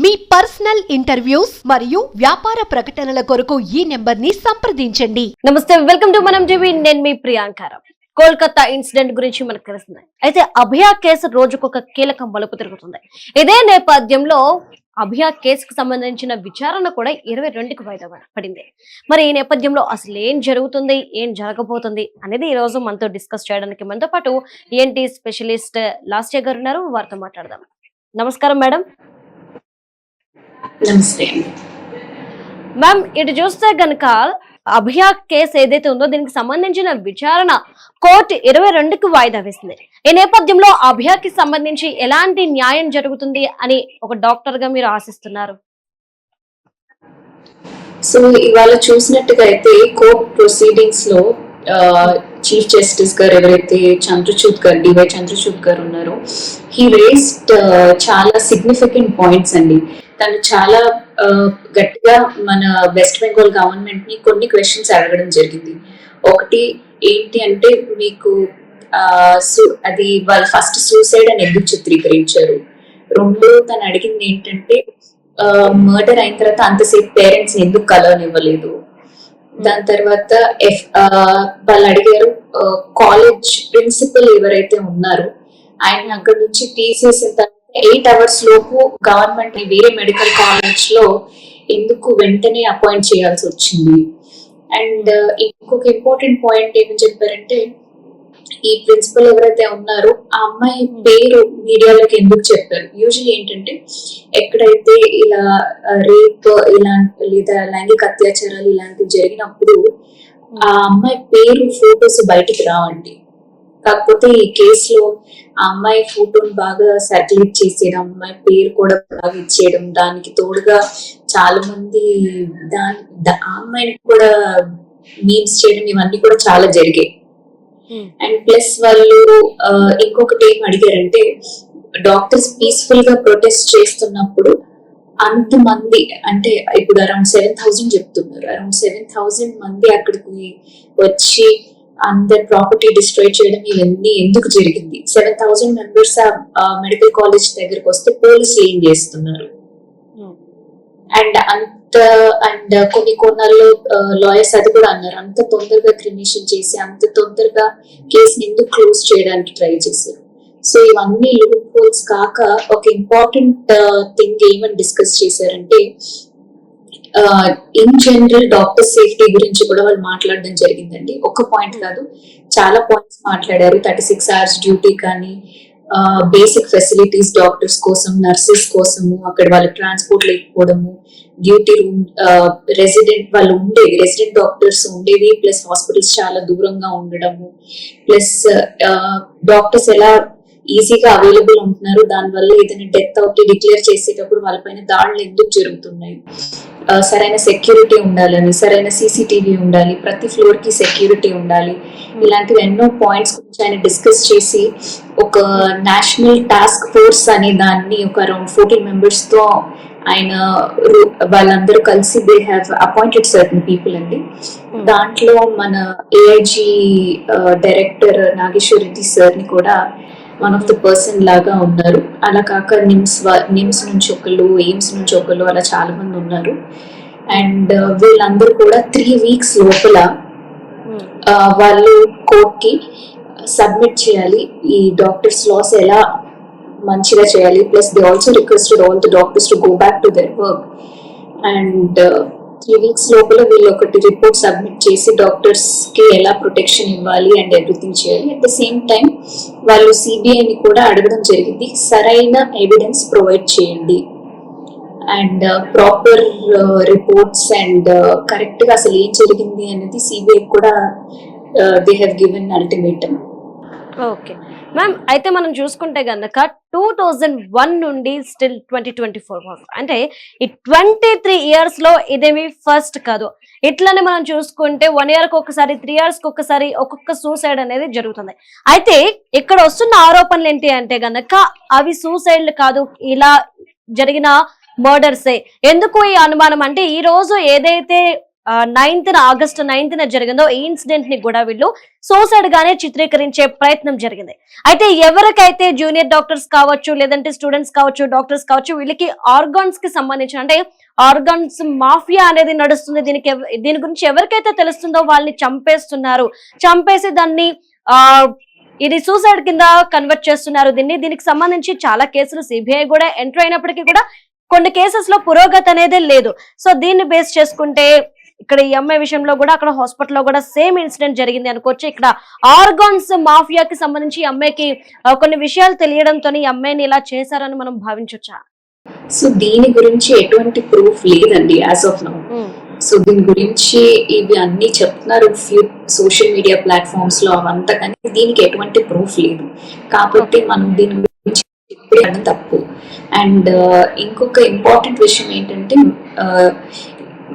మీ personal interviews మరియు వ్యాపార ప్రకటనల కొరకు ఈ నెంబర్ ని సంప్రదించండి. నమస్తే, వెల్కమ్ టు మనం టీవీ. నేను మీ ప్రియాంకారం. కోల్కతా ఇన్సిడెంట్ గురించి మనకు తెలుస్తుంది. అయితే అభయ కేసు రోజుకొక కీలక మలుపు తిరుగుతుంది. ఇదే నేపథ్యంలో అభయ కేసుకు సంబంధించిన విచారణ కూడా 22కి వాయిదా పడింది. మరి ఈ నేపథ్యంలో అసలు ఏం జరుగుతుంది, ఏం జరగబోతుంది అనేది ఈ రోజు మనతో డిస్కస్ చేయడానికి మనతో పాటు ENT స్పెషలిస్ట్ లాస్య గారు ఉన్నారు. వారితో మాట్లాడదాం. నమస్కారం మేడం. నమస్తే మ్యామ్, ఇటు చూస్తే గనక అభయ కేసు ఏదైతే ఉందో దీనికి సంబంధించిన విచారణ కోర్టు 22కి వాయిదా వేసింది. ఈ నేపథ్యంలో అభయకి సంబంధించి ఎలాంటి న్యాయం జరుగుతుంది అని ఒక డాక్టర్ గా మీరు ఆశిస్తున్నారు? సో ఇవాళ చూసినట్టుగా అయితే కోర్ట్ ప్రొసీడింగ్స్ లో చీఫ్ జస్టిస్ గారు ఎవరైతే చంద్రచూడ్ గారు, డివై చంద్రచూడ్ గారు ఉన్నారో, హీ రేస్డ్ చాలా సిగ్నిఫికెంట్ పాయింట్స్ అండి. తను చాలా గట్టిగా మన వెస్ట్ బెంగాల్ గవర్నమెంట్ ని కొన్ని క్వశ్చన్స్ అడగడం జరిగింది. ఒకటి ఏంటి అంటే, మీకు అది వాళ్ళ ఫస్ట్ సూసైడ్ అని ఎందుకు చిత్రీకరించారు. రెండు, తను అడిగింది ఏంటంటే మర్డర్ అయిన తర్వాత అంతసేపు పేరెంట్స్ ఎందుకు కలవనివ్వలేదు. దాని తర్వాత వాళ్ళు అడిగారు కాలేజ్ ప్రిన్సిపల్ ఎవరైతే ఉన్నారో ఆయన అక్కడి నుంచి తీసేసిన తర్వాత 8 hours లోపు గవర్నమెంట్ వేరే మెడికల్ కాలేజ్ లో ఎందుకు వెంటనే అపాయింట్ చేయాల్సి వచ్చింది. అండ్ ఇంకొక ఇంపార్టెంట్ పాయింట్ ఏమని చెప్పారంటే, ఈ ప్రిన్సిపల్ ఎవరైతే ఉన్నారో ఆ అమ్మాయి పేరు మీడియాలోకి ఎందుకు చెప్పారు. యూజువల్లీ ఏంటంటే, ఎక్కడైతే ఇలా రేప్ లేదా లైంగిక అత్యాచారాలు ఇలాంటివి జరిగినప్పుడు ఆ అమ్మాయి పేరు, ఫోటోస్ బయటికి రావండి. కాకపోతే ఈ కేసులో ఆ అమ్మాయి ఫోటోని బాగా సర్క్యులేట్ చేసేయడం, అమ్మాయి పేరు కూడా బాగా ఇచ్చేయడం, దానికి తోడుగా చాలా మంది ఆ అమ్మాయిని కూడా మీమ్స్ చేయడం, ఇవన్నీ కూడా చాలా జరిగాయి. అండ్ ప్లస్ వాళ్ళు ఇంకొకటి ఏం అడిగారంటే, డాక్టర్స్ పీస్ఫుల్ గా ప్రొటెస్ట్ చేస్తున్నప్పుడు అంతమంది, అంటే ఇప్పుడు అరౌండ్ 7,000 చెప్తున్నారు, అరౌండ్ 7,000 మంది అక్కడికి వచ్చి అందరి ప్రాపర్టీ డిస్ట్రాయ్ చేయడం, ఇవన్నీ ఎందుకు జరిగింది. 7,000 మెంబర్స్ ఆ మెడికల్ కాలేజ్ దగ్గరకు వస్తే పోలీసులు ఏం చేస్తున్నారు. అండ్ కొన్ని కొన్నాళ్ళు లాయర్స్ అది కూడా అన్నారు, అంత తొందరగా క్రిమినేషన్ చేసి అంత తొందరగా కేసుని ఎందుకు క్లోజ్ చేయడానికి ట్రై చేశారు. సో ఇవన్నీ లూప్ హోల్స్ కాక ఒక ఇంపార్టెంట్ థింగ్ ఏమని డిస్కస్ చేశారంటే, ఇన్ జనరల్ డాక్టర్ సేఫ్టీ గురించి కూడా వాళ్ళు మాట్లాడడం జరిగిందండి. ఒక పాయింట్ కాదు, చాలా పాయింట్స్ మాట్లాడారు. 36 hours డ్యూటీ కానీ, బేసిక్ ఫెసిలిటీస్ డాక్టర్స్ కోసం, నర్సెస్ కోసము, అక్కడ వాళ్ళ ట్రాన్స్పోర్ట్ లేకపోవడము, డ్యూటీ రూమ్, రెసిడెంట్ డాక్టర్స్ ఉండేవి, ప్లస్ హాస్పిటల్స్ చాలా దూరంగా ఉండడము, ప్లస్ డాక్టర్స్ ఎలా ఈజీగా అవైలబుల్ ఉంటున్నారు, దానివల్ల ఏదైనా డెత్ అవుట్ డిక్లేర్ చేసేటప్పుడు వాళ్ళపైన దాడులు ఎందుకు జరుగుతున్నాయి, సరైన సెక్యూరిటీ ఉండాలని, సరైన CCTV ఉండాలి, ప్రతి ఫ్లోర్ కి సెక్యూరిటీ ఉండాలి, ఇలాంటివి ఎన్నో పాయింట్స్ గురించి ఆయన డిస్కస్ చేసి ఒక నేషనల్ టాస్క్ ఫోర్స్ అనే దాన్ని ఒక అరౌండ్ 14 members తో ఆయన వాళ్ళందరూ కలిసి they have appointed certain people అండి. దాంట్లో మన AIG director Nageshwar Reddy sir ని కూడా వన్ ఆఫ్ ద పర్సన్ లాగా ఉన్నారు. అలా కాక నిమ్స్ నుంచి ఒకళ్ళు, ఎయిమ్స్ నుంచి ఒకళ్ళు, అలా చాలా మంది ఉన్నారు. అండ్ వీళ్ళందరూ కూడా 3 weeks లోపల వాళ్ళు కోర్ట్ కి సబ్మిట్ చేయాలి, ఈ డాక్టర్స్ లాస్ ఎలా మంచిగా చేయాలి. Plus they also requested all the doctors to go back to their work. And 3 weeks లోపల వీళ్ళు ఒకటి రిపోర్ట్ సబ్మిట్ చేసి డాక్టర్స్ కి ఎలా ప్రొటెక్షన్ ఇవ్వాలి అండ్ ఎవ్రీథింగ్ చేయాలి. అట్ ద సేమ్ టైం వాళ్ళు CBIని కూడా అడగడం జరిగింది, సరైన ఎవిడెన్స్ ప్రొవైడ్ చేయండి and proper reports and correct గా అసలు ఏం జరిగింది అనేది CBI కూడా they have given ultimatum. Okay ma'am, అయితే మనం చూసుకుంటే గనక 2001 నుండి స్టిల్ 2024 వరకు, అంటే ఈ 23 years లో ఇదేమి ఫస్ట్ కాదు. ఇట్లనే మనం చూసుకుంటే 1 year కి ఒకసారి, 3 years కి ఒకసారి ఒక్కొక్క సూసైడ్ అనేది జరుగుతుంది. అయితే ఇక్కడ వస్తున్న ఆరోపణలు ఏంటి అంటే గనక అవి సూసైడ్లు కాదు, ఇలా జరిగిన మర్డర్సే. ఎందుకు ఈ అనుమానం అంటే, ఈ రోజు ఏదైతే ఆగస్టు 9న జరిగిందో ఈ ఇన్సిడెంట్ ని కూడా వీళ్ళు సూసైడ్ గానే చిత్రీకరించే ప్రయత్నం జరిగింది. అయితే ఎవరికైతే జూనియర్ డాక్టర్స్ కావచ్చు, లేదంటే స్టూడెంట్స్ కావచ్చు, డాక్టర్స్ కావచ్చు, వీళ్ళకి ఆర్గాన్స్ కి సంబంధించిన అంటే ఆర్గాన్స్ మాఫియా అనేది నడుస్తుంది. దీని గురించి ఎవరికైతే తెలుస్తుందో వాళ్ళని చంపేస్తున్నారు, చంపేసి దాన్ని ఇది సూసైడ్ కింద కన్వర్ట్ చేస్తున్నారు. దీనికి సంబంధించి చాలా కేసులు సిబిఐ కూడా ఎంటర్ అయినప్పటికీ కూడా కొన్ని కేసెస్ లో పురోగతి అనేది లేదు. సో దీన్ని బేస్ చేసుకుంటే ఇక్కడ ఈ అమ్మాయి విషయంలో కూడా అక్కడ హాస్పిటల్లో కూడా సేమ్ ఇన్సిడెంట్ జరిగింది అనుకోవచ్చు. ఇక్కడ ఆర్గాన్స్ మాఫియాకి సంబంధించి ఈ అమ్మాయికి కొన్ని విషయాలు తెలియడంతో ఈ అమ్మాయిని ఇలా చేశారని మనం భావించొచ్చా? సో దీని గురించి ఎటువంటి ప్రూఫ్ లేదండి యాజ్ ఆఫ్ నౌ. సో దీని గురించి ఇవి అన్ని చెప్తున్నారు సోషల్ మీడియా ప్లాట్ఫామ్స్ లో అవంతా, కానీ దీనికి ఎటువంటి ప్రూఫ్ లేదు కాబట్టి మనం దీని గురించి చెప్పడం తప్పు. అండ్ ఇంకొక ఇంపార్టెంట్ విషయం ఏంటంటే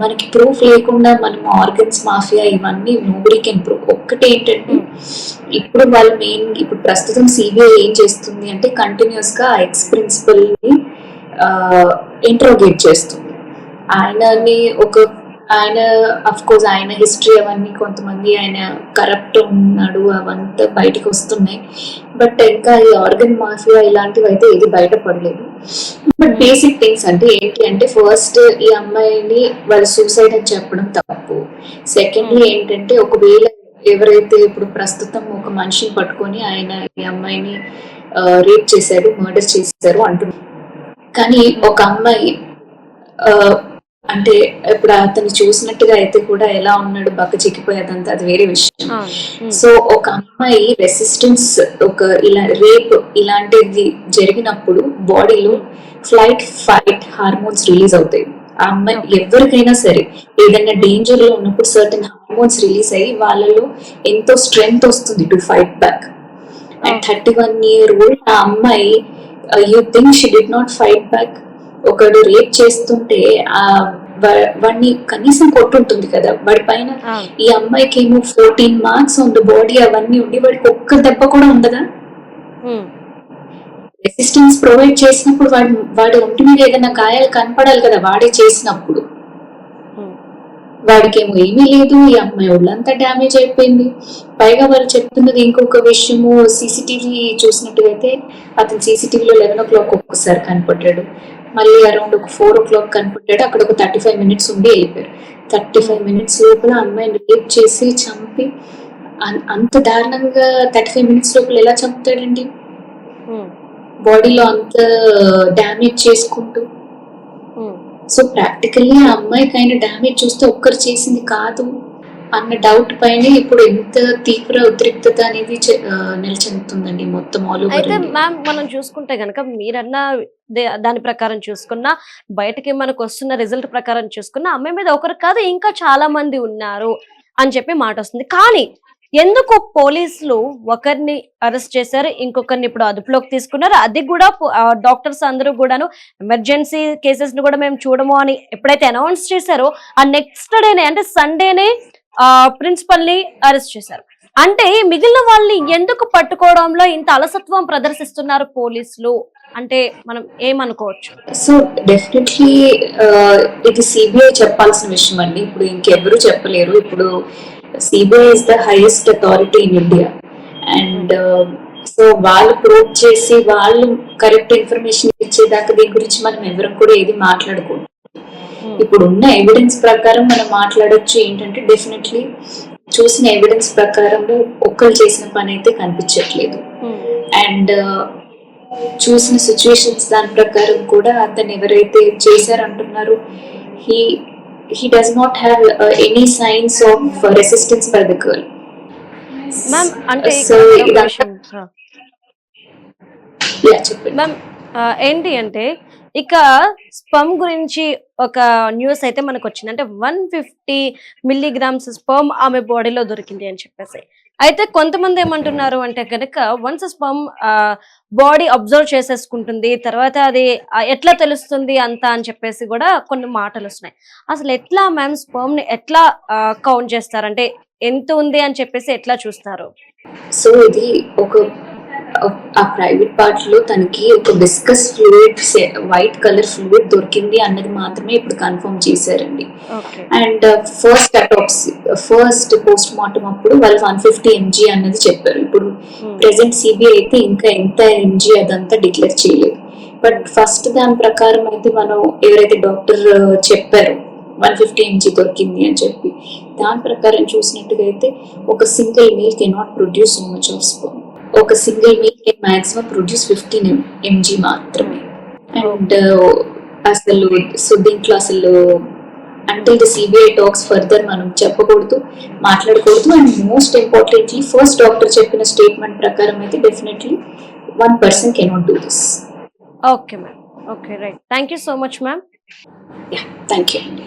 మనకి ప్రూఫ్ లేకుండా మనం ఆర్గన్స్ మాఫియా ఇవన్నీ నోబడీ కెన్ ప్రూవ్. ఒక్కటే ఏంటంటే ఇప్పుడు ప్రస్తుతం సిబిఐ ఏం చేస్తుంది అంటే కంటిన్యూస్ గా ఎక్స్ ప్రిన్సిపల్ ని ఇంట్రోగేట్ చేస్తుంది. ఆయన అఫ్ కోర్స్ ఆయన హిస్టరీ అవన్నీ కొంతమంది ఆయన కరప్ట్ ఉన్నాడు అవంతా బయటకు వస్తున్నాయి. బట్ ఇంకా ఈ ఆర్గన్ మాఫియా ఇలాంటివి అయితే ఏది బయటపడలేదు. బట్ బేసిక్ థింగ్స్ అంటే ఏంటి అంటే ఫస్ట్ ఈ అమ్మాయిని వాళ్ళు సూసైడ్ అని చెప్పడం తప్పు. సెకండ్లీ ఏంటంటే ఒకవేళ ఎవరైతే ఇప్పుడు ప్రస్తుతం ఒక మనిషిని పట్టుకొని ఆయన ఈ అమ్మాయిని రేప్ చేశారు, మర్డర్ చేశారు అంటున్నారు. కానీ ఒక అమ్మాయి అంటే ఇప్పుడు అతను చూసినట్టుగా అయితే కూడా ఎలా ఉన్నాడు, బక్క చిక్కిపోయేదంతా అది వేరే విషయం. సో ఒక అమ్మాయి రెసిస్టెన్స్ ఇలా రేప్ ఇలాంటిది జరిగినప్పుడు బాడీలో ఫ్లైట్ ఫైట్ హార్మోన్స్ రిలీజ్ అవుతాయి. ఆ అమ్మాయి ఎవరికైనా సరే ఏదైనా డేంజర్ లో ఉన్నప్పుడు సర్టన్ హార్మోన్స్ రిలీజ్ అయ్యి వాళ్ళలో ఎంతో స్ట్రెంగ్త్ వస్తుంది to fight back. And 31 year old ఆ అమ్మాయి you think she did not fight back. ఒకడు రేప్ చేస్తుంటే వాడిని కనీసం కొట్టుంటుంది కదా వాడి పైన. ఈ అమ్మాయికి ఏమో 14 marks ఆన్ ద బాడీ అవన్నీ ఉండి వాడికి ఒక్క దెబ్బ కూడా ఉండదా? రెసిస్టెన్స్ ప్రొవైడ్ చేసినప్పుడు వాడి ఒంటి మీద ఏదైనా గాయాలు కనపడాలి కదా వాడే చేసినప్పుడు. వాడికి ఏమో ఏమీ లేదు, ఈ అమ్మాయి ఒళ్ళంతా డ్యామేజ్ అయిపోయింది. పైగా వాళ్ళు చెప్తున్నది ఇంకొక విషయము, సీసీటీవీ చూసినట్టుగైతే అతను సీసీటీవీలో 11 o'clock ఒక్కసారి కనపడ్డాడు, మళ్ళీ అరౌండ్ ఒక 4 o'clock కనపడ్డాడు. అక్కడ ఒక 35 minutes ఉండి వెళ్ళిపోయారు. 35 minutes లోపల అమ్మాయిని రేప్ చేసి చంపి అంత దారుణంగా 35 minutes లోపల ఎలా చంపుతాడండి? బాడీలో అంత డ్యామేజ్ చేసుకుంటూ. సో ప్రాక్టికల్లీ ఆ అమ్మాయికి అయిన డ్యామేజ్ చూస్తే ఒక్కరు చేసింది కాదు అన్న డౌట్ పైన ఇప్పుడు ఎంత తీవ్ర ఉద్రిక్తత అనేది నిలిచెందుతుందండి మొత్తం ఆల్ ఓవర్. అయితే మ్యామ్ మనం చూసుకుంటే గనక మీరన్న దాని ప్రకారం చూసుకున్నా, బయటకి మనకు వస్తున్న రిజల్ట్ ప్రకారం చూసుకున్నా అమ్మాయి మీద ఒకరు కాదు ఇంకా చాలా మంది ఉన్నారు అని చెప్పి మాట వస్తుంది. కానీ ఎందుకు పోలీసులు ఒకరిని అరెస్ట్ చేశారు, ఇంకొకరిని ఇప్పుడు అదుపులోకి తీసుకున్నారు? అది కూడా డాక్టర్స్ అందరూ కూడాను ఎమర్జెన్సీ కేసెస్ ని కూడా మేము చూడము అని ఎప్పుడైతే అనౌన్స్ చేశారో ఆ నెక్స్ట్ డేనే అంటే సండేనే ప్రిన్సిపల్ ని అరెస్ట్ చేశారు. అంటే మిగిలిన వాళ్ళని ఎందుకు పట్టుకోవడంలో ఇంత అలసత్వం ప్రదర్శిస్తున్నారు పోలీసులు అంటే మనం ఏమనుకోవచ్చు? సో డెఫినెట్లీ ఇది సిబిఐ చెప్పాల్సిన విషయం అండి. ఇప్పుడు ఇంకెవరు చెప్పలేరు. ఇప్పుడు CBI is the highest authority in India. And so వాళ్ళు ప్రూవ్ చేసి వాళ్ళు కరెక్ట్ ఇన్ఫర్మేషన్ ఇచ్చేదాకా దీని గురించి మనం ఎవరం కూడా ఏది మాట్లాడకూడదు. ఇప్పుడు ఉన్న ఎవిడెన్స్ ప్రకారం మనం మాట్లాడొచ్చు. ఏంటంటే డెఫినెట్లీ చూసిన ఎవిడెన్స్ ప్రకారం ఒక్కరు చేసిన పని అయితే కనిపించట్లేదు. అండ్ చూసిన సిచ్యువేషన్స్ దాని ప్రకారం కూడా అతను ఎవరైతే చేశారంటున్నారు he does not have any signs of resistance by the girl. Ma'am, ante ma'am ఏంటి అంటే ఇక స్పర్మ్ గురించి ఒక న్యూస్ అయితే మనకు వచ్చింది. అంటే 150 milligrams స్పర్మ్ ఆమె బాడీలో దొరికింది అని చెప్పేసి. అయితే కొంతమంది ఏమంటున్నారు అంటే కనుక వన్స్ స్పర్మ్ బాడీ అబ్జర్వ్ చేసేసుకుంటుంది, తర్వాత అది ఎట్లా తెలుస్తుంది అంతా అని చెప్పేసి కూడా కొన్ని మాటలు వస్తున్నాయి. అసలు ఎట్లా మ్యామ్ స్పర్మ్ ని ఎట్లా కౌంట్ చేస్తారు, అంటే ఎంత ఉంది అని చెప్పేసి ఎట్లా చూస్తారు? సో ఇది ఒక ఆ ప్రైవేట్ పార్ట్ లో తనకి ఒక viscous fluid, white colour fluid దొరికింది అన్నది మాత్రమే ఇప్పుడు కన్ఫర్మ్ చేశారండి. Okay. And first post mortem అప్పుడు వాళ్ళు 150 mg అన్నది చెప్పారు. ఇప్పుడు ప్రెసెంట్ సిబిఐ అయితే ఇంకా ఎంత mg అదంతా డిక్లేర్ చేయలేదు. బట్ ఫస్ట్ దాని ప్రకారం అయితే మనం ఎవరైతే డాక్టర్ చెప్పారు 150 mg దొరికింది అని చెప్పి, దాని ప్రకారం చూసినట్టుగా అయితే ఒక single meal cannot produce so much of sperm. ఒక single meal can maximum produce 15 mg మాత్రమే. అండ్ అసలు సో దీంట్లో అసలు until the CBI talks further మనం చెప్పకూడదు, మాట్లాడకూడదు. And most importantly first doctor చెప్పిన స్టేట్మెంట్ ప్రకారం అయితే definitely 1% cannot do this. Okay ma'am. Okay, right. Thank you so much ma'am. Thank you అండి.